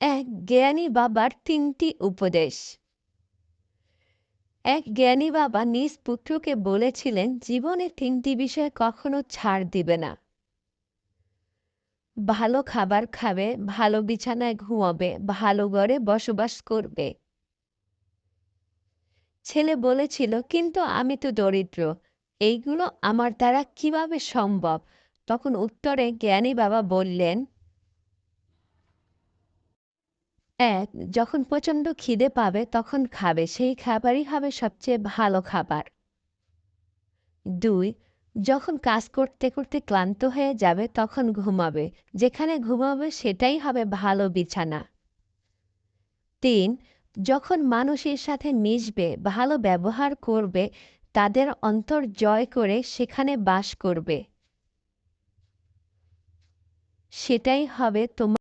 এক জ্ঞানী বাবার ৩টি উপদেশ। এক জ্ঞানী বাবা নিজ পুত্রকে বলেছিলেন, জীবনে ৩টি বিষয়ে কখনো ছাড় দিবে না। ভালো খাবার খাবে, ভালো বিছানায় ঘুমাবে, ভালো ঘরে বসবাস করবে। ছেলে বলেছিল, কিন্তু আমি তো দরিদ্র, এইগুলো আমার দ্বারা কিভাবে সম্ভব? তখন উত্তরে জ্ঞানী বাবা বললেন, এক, যখন প্রচণ্ড খিদে পাবে তখন খাবে, সেই খাবারই হবে সবচেয়ে ভালো খাবার। ২, যখন কাজ করতে করতে ক্লান্ত হয়ে যাবে তখন ঘুমাবে, যেখানে ঘুমাবে সেটাই হবে ভালো বিছানা। ৩, যখন মানুষের সাথে মিশবে, ভালো ব্যবহার করবে, তাদের অন্তর জয় করে সেখানে বাস করবে, সেটাই হবে তোমার